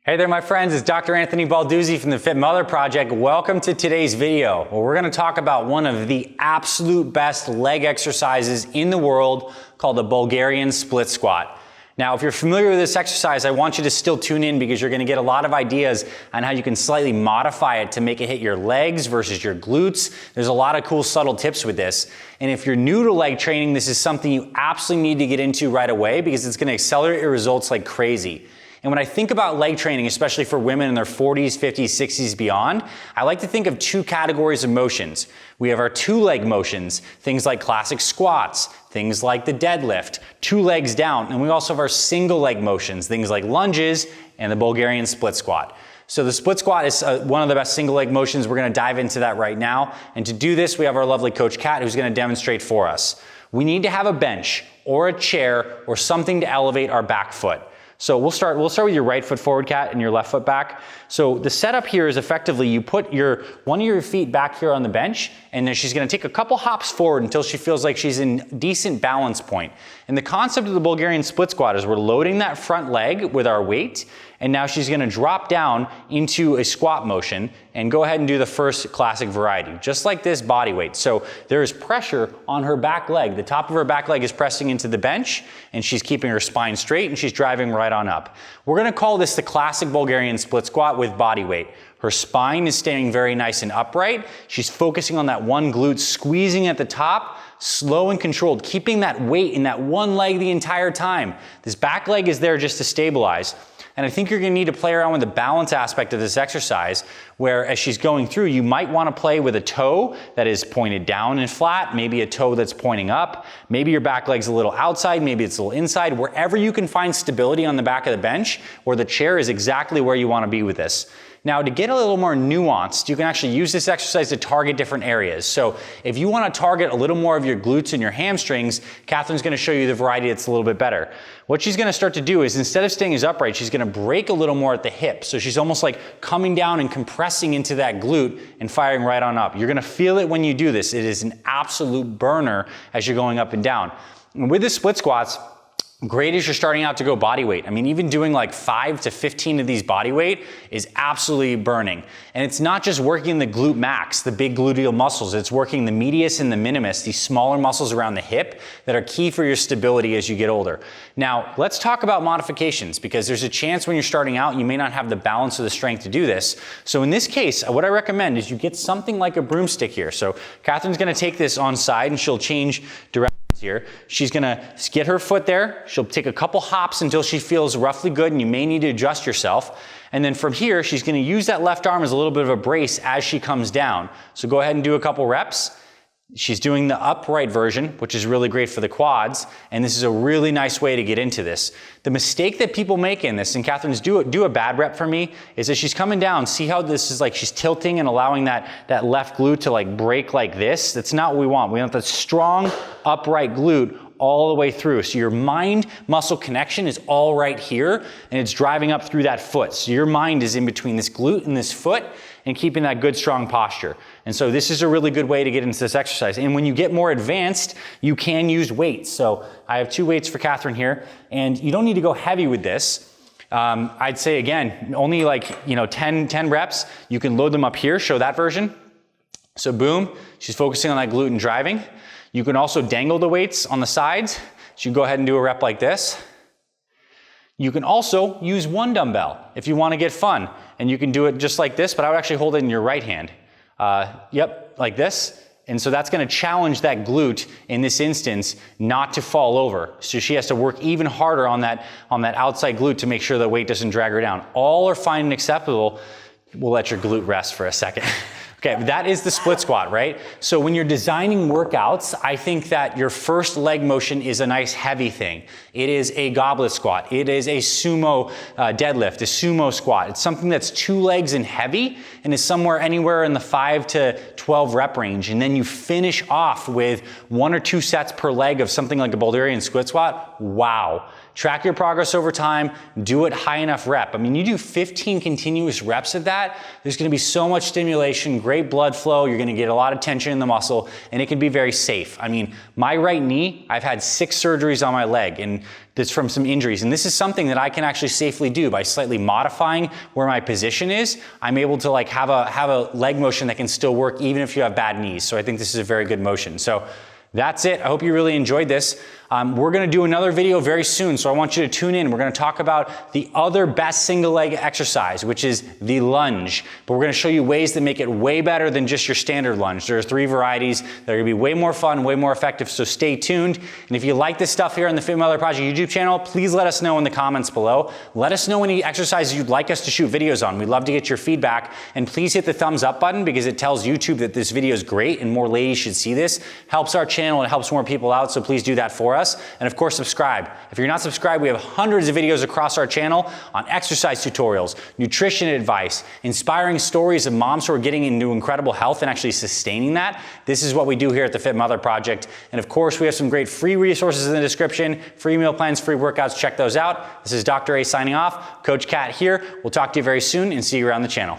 Hey there, my friends. It's Dr. Anthony Balduzzi from the Fit Mother Project. Welcome to today's video, where we're going to talk about one of the absolute best leg exercises in the world called the Bulgarian Split Squat. Now, if you're familiar with this exercise, I want you to still tune in because you're going to get a lot of ideas on how you can slightly modify it to make it hit your legs versus your glutes. There's a lot of cool subtle tips with this. And if you're new to leg training, this is something you absolutely need to get into right away because it's going to accelerate your results like crazy. And when I think about leg training, especially for women in their 40s, 50s, 60s, beyond, I like to think of two categories of motions. We have our two-leg motions, things like classic squats, things like the deadlift, two legs down, and we also have our single-leg motions, things like lunges and the Bulgarian split squat. So the split squat is one of the best single-leg motions. We're going to dive into that right now. And to do this, we have our lovely coach Kat, who's going to demonstrate for us. We need to have a bench or a chair or something to elevate our back foot. So we'll start with your right foot forward, Kat, and your left foot back. So the setup here is effectively you put one of your feet back here on the bench, and then she's going to take a couple hops forward until she feels like she's in decent balance point. And the concept of the Bulgarian split squat is we're loading that front leg with our weight, and now she's going to drop down into a squat motion and go ahead and do the first classic variety, just like this body weight. So there is pressure on her back leg. The top of her back leg is pressing into the bench, and she's keeping her spine straight, and she's driving right on up. We're going to call this the classic Bulgarian split squat with body weight. Her spine is staying very nice and upright. She's focusing on that one glute, squeezing at the top, slow and controlled, keeping that weight in that one leg the entire time. This back leg is there just to stabilize. And I think you're going to need to play around with the balance aspect of this exercise, where as she's going through, you might want to play with a toe that is pointed down and flat, maybe a toe that's pointing up, maybe your back leg's a little outside, maybe it's a little inside, wherever you can find stability on the back of the bench or the chair is exactly where you want to be with this. Now, to get a little more nuanced, you can actually use this exercise to target different areas. So if you want to target a little more of your glutes and your hamstrings, Catherine's going to show you the variety that's a little bit better. What she's going to start to do is instead of staying as upright, she's going to break a little more at the hip. So she's almost like coming down and compressing into that glute and firing right on up. You're going to feel it when you do this. It is an absolute burner as you're going up and down. And with the split squats, great as you're starting out to go body weight. I mean, even doing like 5 to 15 of these body weight is absolutely burning. And it's not just working the glute max, the big gluteal muscles. It's working the medius and the minimus, these smaller muscles around the hip that are key for your stability as you get older. Now, let's talk about modifications because there's a chance when you're starting out, you may not have the balance or the strength to do this. So in this case, what I recommend is you get something like a broomstick here. So Catherine's going to take this on side and she'll change direction. Here. She's going to get her foot there. She'll take a couple hops until she feels roughly good and you may need to adjust yourself. And then from here, she's going to use that left arm as a little bit of a brace as she comes down. So go ahead and do a couple reps. She's doing the upright version, which is really great for the quads, and this is a really nice way to get into this. The mistake that people make in this, and Catherine's do a bad rep for me, is that she's coming down. See how this is like she's tilting and allowing that left glute to like break like this? That's not what we want. We want the strong upright glute all the way through. So your mind-muscle connection is all right here, and it's driving up through that foot. So your mind is in between this glute and this foot, and keeping that good, strong posture. And so this is a really good way to get into this exercise. And when you get more advanced, you can use weights. So I have 2 weights for Catherine here, and you don't need to go heavy with this. I'd say, again, only like 10 reps. You can load them up here, show that version. So boom, she's focusing on that glute and driving. You can also dangle the weights on the sides. So you can go ahead and do a rep like this. You can also use one dumbbell if you want to get fun. And you can do it just like this, but I would actually hold it in your right hand. Like this. And so that's going to challenge that glute in this instance not to fall over. So she has to work even harder on that outside glute to make sure the weight doesn't drag her down. All are fine and acceptable. We'll let your glute rest for a second. Okay, that is the split squat, right? So when you're designing workouts, I think that your first leg motion is a nice heavy thing. It is a goblet squat. It is a sumo deadlift, a sumo squat. It's something that's 2 legs and heavy and is somewhere anywhere in the 5 to 12 rep range. And then you finish off with 1 or 2 sets per leg of something like a Bulgarian split squat. Wow. Track your progress over time, do it high enough rep. I mean, you do 15 continuous reps of that, there's gonna be so much stimulation, great blood flow, you're gonna get a lot of tension in the muscle, and it can be very safe. I mean, my right knee, I've had 6 surgeries on my leg, and that's from some injuries. And this is something that I can actually safely do by slightly modifying where my position is. I'm able to like have a leg motion that can still work even if you have bad knees. So I think this is a very good motion. So that's it. I hope you really enjoyed this. We're gonna do another video very soon, so I want you to tune in. We're gonna talk about the other best single leg exercise, which is the lunge. But we're gonna show you ways that make it way better than just your standard lunge. There are 3 varieties that are gonna be way more fun, way more effective, so stay tuned. And if you like this stuff here on the Fit Mother Project YouTube channel, please let us know in the comments below. Let us know any exercises you'd like us to shoot videos on. We'd love to get your feedback. And please hit the thumbs up button because it tells YouTube that this video is great and more ladies should see this. Helps our channel and helps more people out, so please do that for us. And of course, subscribe. If you're not subscribed, we have hundreds of videos across our channel on exercise tutorials, nutrition advice, inspiring stories of moms who are getting into incredible health and actually sustaining that. This is what we do here at the Fit Mother Project. And of course, we have some great free resources in the description, free meal plans, free workouts. Check those out. This is Dr. A signing off. Coach Kat here. We'll talk to you very soon and see you around the channel.